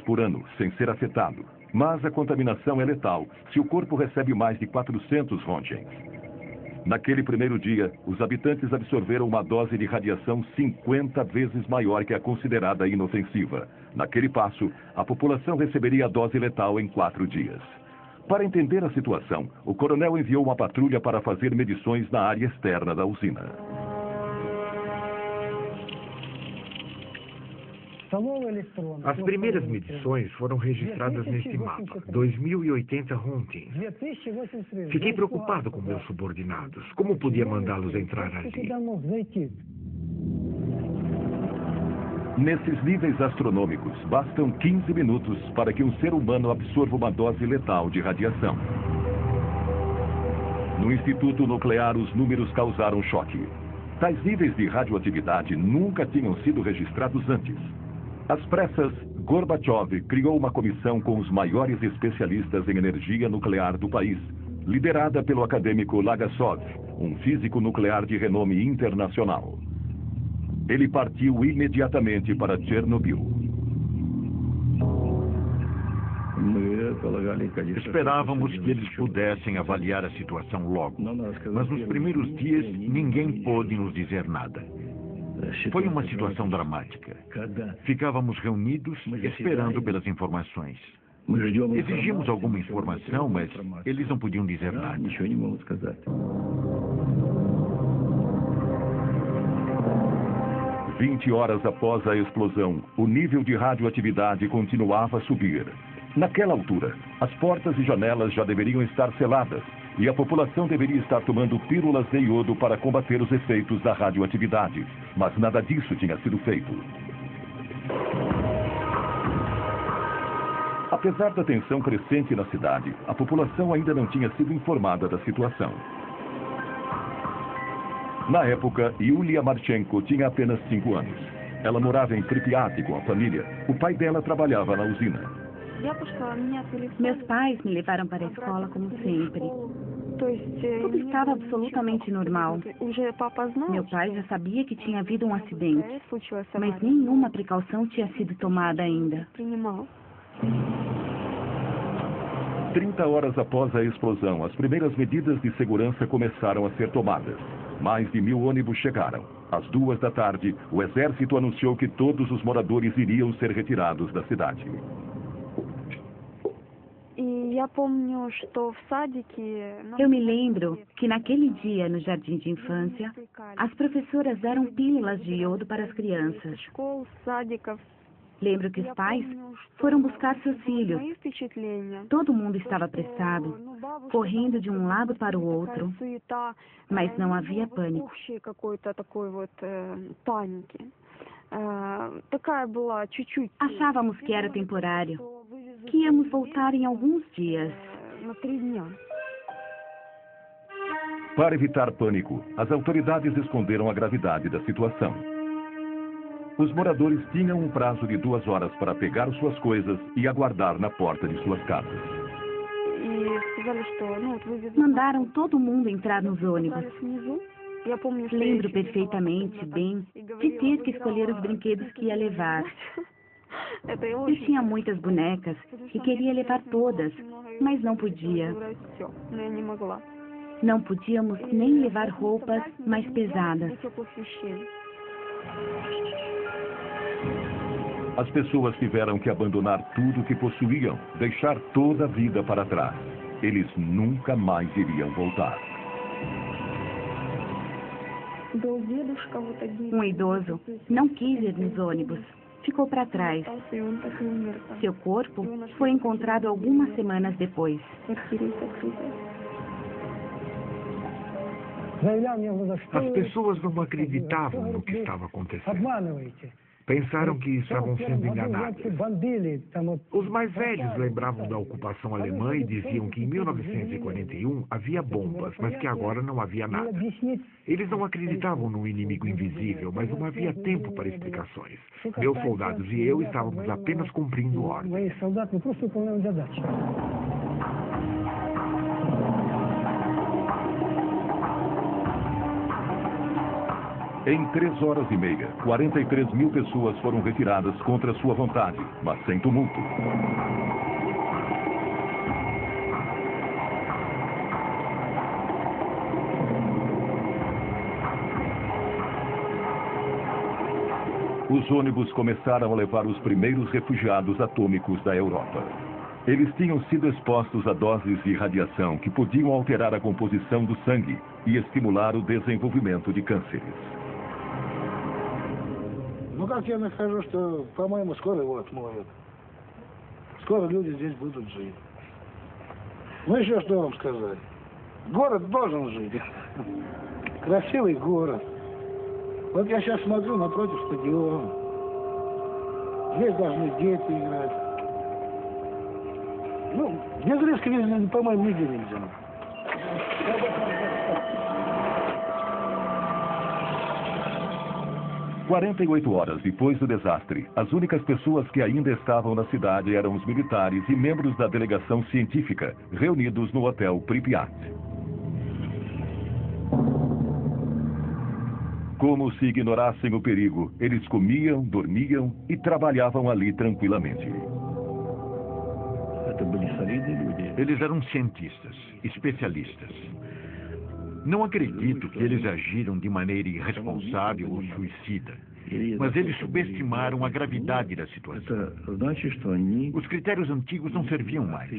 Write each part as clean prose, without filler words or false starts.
por ano, sem ser afetado. Mas a contaminação é letal se o corpo recebe mais de 400 röntgens. Naquele primeiro dia, os habitantes absorveram uma dose de radiação 50 vezes maior que a considerada inofensiva. Naquele passo, a população receberia a dose letal em 4 dias. Para entender a situação, o coronel enviou uma patrulha para fazer medições na área externa da usina. As primeiras medições foram registradas neste mapa, 2.080 röntgens. Fiquei preocupado com meus subordinados. Como podia mandá-los entrar ali? Nesses níveis astronômicos, bastam 15 minutos para que um ser humano absorva uma dose letal de radiação. No Instituto Nuclear, os números causaram choque. Tais níveis de radioatividade nunca tinham sido registrados antes. Às pressas, Gorbachev criou uma comissão com os maiores especialistas em energia nuclear do país, liderada pelo acadêmico Legasov, um físico nuclear de renome internacional. Ele partiu imediatamente para Chernobyl. Esperávamos que eles pudessem avaliar a situação logo, mas nos primeiros dias ninguém pôde nos dizer nada. Foi uma situação dramática. Ficávamos reunidos esperando pelas informações. Exigimos alguma informação, mas eles não podiam dizer nada. 20 horas após a explosão, o nível de radioatividade continuava a subir. Naquela altura, as portas e janelas já deveriam estar seladas e a população deveria estar tomando pílulas de iodo para combater os efeitos da radioatividade. Mas nada disso tinha sido feito. Apesar da tensão crescente na cidade, a população ainda não tinha sido informada da situação. Na época, Yulia Marchenko tinha apenas 5 anos. Ela morava em Pripyat com a família. O pai dela trabalhava na usina. Meus pais me levaram para a escola como sempre. Tudo estava absolutamente normal. Meu pai já sabia que tinha havido um acidente, mas nenhuma precaução tinha sido tomada ainda. 30 horas após a explosão, as primeiras medidas de segurança começaram a ser tomadas. Mais de 1000 ônibus chegaram. Às 2 da tarde, o exército anunciou que todos os moradores iriam ser retirados da cidade. Eu me lembro que naquele dia, no jardim de infância, as professoras deram pílulas de iodo para as crianças. Lembro que os pais foram buscar seus filhos. Todo mundo estava apressado, correndo de um lado para o outro, mas não havia pânico. Achávamos que era temporário, que íamos voltar em alguns dias. Para evitar pânico, as autoridades esconderam a gravidade da situação. Os moradores tinham um prazo de 2 horas para pegar suas coisas e aguardar na porta de suas casas. Mandaram todo mundo entrar nos ônibus. Lembro perfeitamente bem de ter que escolher os brinquedos que ia levar. Eu tinha muitas bonecas e queria levar todas, mas não podia. Não podíamos nem levar roupas mais pesadas. As pessoas tiveram que abandonar tudo que possuíam, deixar toda a vida para trás. Eles nunca mais iriam voltar. Um idoso não quis ir nos ônibus. Ficou para trás. Seu corpo foi encontrado algumas semanas depois. As pessoas não acreditavam no que estava acontecendo. Pensaram que estavam sendo enganadas. Os mais velhos lembravam da ocupação alemã e diziam que em 1941 havia bombas, mas que agora não havia nada. Eles não acreditavam no inimigo invisível, mas não havia tempo para explicações. Meus soldados e eu estávamos apenas cumprindo ordens. Em 3 horas e meia, 43 mil pessoas foram retiradas contra sua vontade, mas sem tumulto. Os ônibus começaram a levar os primeiros refugiados atômicos da Europa. Eles tinham sido expostos a doses de radiação que podiam alterar a composição do sangue e estimular o desenvolvimento de cânceres. Ну, как я нахожу, что, по-моему, скоро его отмоют. Скоро люди здесь будут жить. Ну, еще что вам сказать? Город должен жить. Красивый город. Вот я сейчас смотрю напротив стадиона. Здесь должны дети играть. Ну, без риска, по-моему, нигде нельзя. 48 horas depois do desastre, as únicas pessoas que ainda estavam na cidade eram os militares e membros da delegação científica, reunidos no hotel Pripyat. Como se ignorassem o perigo, eles comiam, dormiam e trabalhavam ali tranquilamente. Eles eram cientistas, especialistas. Não acredito que eles agiram de maneira irresponsável ou suicida, mas eles subestimaram a gravidade da situação. Os critérios antigos não serviam mais.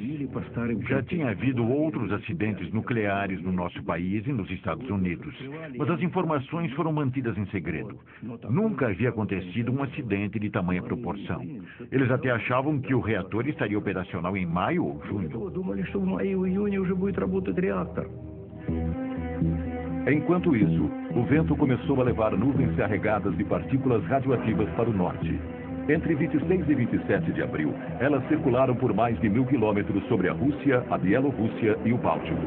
Já tinha havido outros acidentes nucleares no nosso país e nos Estados Unidos, mas as informações foram mantidas em segredo. Nunca havia acontecido um acidente de tamanha proporção. Eles até achavam que o reator estaria operacional em maio ou junho. Enquanto isso, o vento começou a levar nuvens carregadas de partículas radioativas para o norte. Entre 26 e 27 de abril, elas circularam por mais de 1000 quilômetros sobre a Rússia, a Bielorrússia e o Báltico.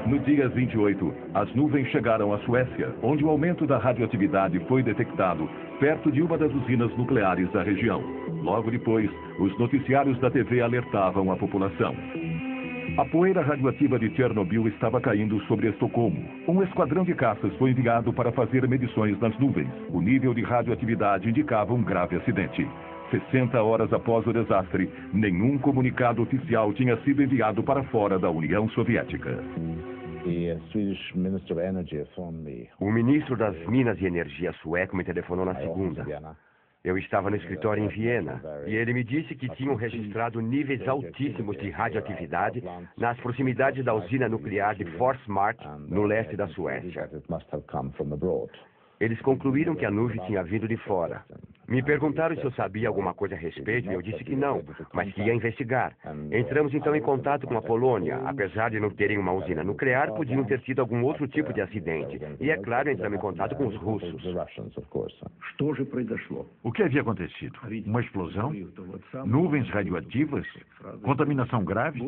No dia 28, as nuvens chegaram à Suécia, onde o aumento da radioatividade foi detectado perto de uma das usinas nucleares da região. Logo depois, os noticiários da TV alertavam a população. A poeira radioativa de Chernobyl estava caindo sobre Estocolmo. Um esquadrão de caças foi enviado para fazer medições nas nuvens. O nível de radioatividade indicava um grave acidente. 60 horas após o desastre, nenhum comunicado oficial tinha sido enviado para fora da União Soviética. O ministro das Minas e Energia sueco me telefonou na segunda. Eu estava no escritório em Viena e ele me disse que tinham registrado níveis altíssimos de radioatividade nas proximidades da usina nuclear de Forsmark, no leste da Suécia. Eles concluíram que a nuvem tinha vindo de fora. Me perguntaram se eu sabia alguma coisa a respeito e eu disse que não, mas que ia investigar. Entramos então em contato com a Polônia. Apesar de não terem uma usina nuclear, podiam ter tido algum outro tipo de acidente. E é claro, entramos em contato com os russos. O que havia acontecido? Uma explosão? Nuvens radioativas? Contaminação grave?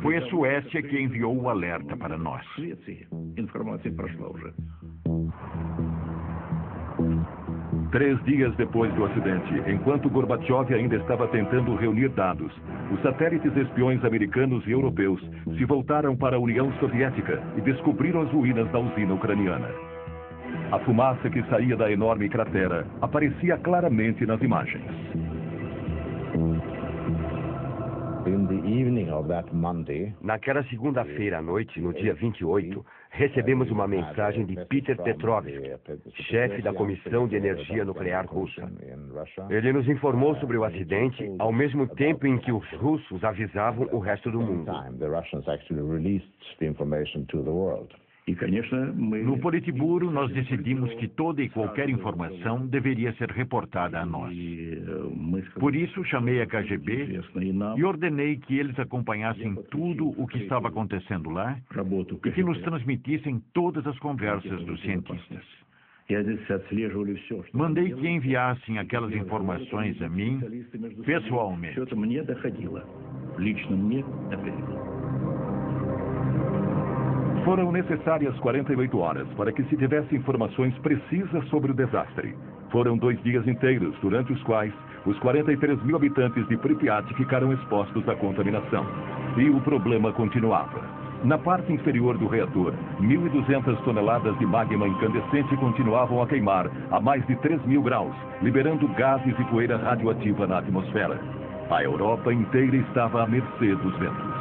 Foi a Suécia que enviou o alerta para nós. 3 dias depois do acidente, enquanto Gorbachev ainda estava tentando reunir dados, os satélites espiões americanos e europeus se voltaram para a União Soviética e descobriram as ruínas da usina ucraniana. A fumaça que saía da enorme cratera aparecia claramente nas imagens. Naquela segunda-feira à noite, no dia 28, recebemos uma mensagem de Peter Petrovsky, chefe da Comissão de Energia Nuclear Russa. Ele nos informou sobre o acidente ao mesmo tempo em que os russos avisavam o resto do mundo. No Politburo, nós decidimos que toda e qualquer informação deveria ser reportada a nós. Por isso, chamei a KGB e ordenei que eles acompanhassem tudo o que estava acontecendo lá e que nos transmitissem todas as conversas dos cientistas. Mandei que enviassem aquelas informações a mim pessoalmente. Foram necessárias 48 horas para que se tivesse informações precisas sobre o desastre. Foram 2 dias inteiros, durante os quais os 43 mil habitantes de Pripyat ficaram expostos à contaminação. E o problema continuava. Na parte inferior do reator, 1.200 toneladas de magma incandescente continuavam a queimar a mais de 3.000 graus, liberando gases e poeira radioativa na atmosfera. A Europa inteira estava à mercê dos ventos.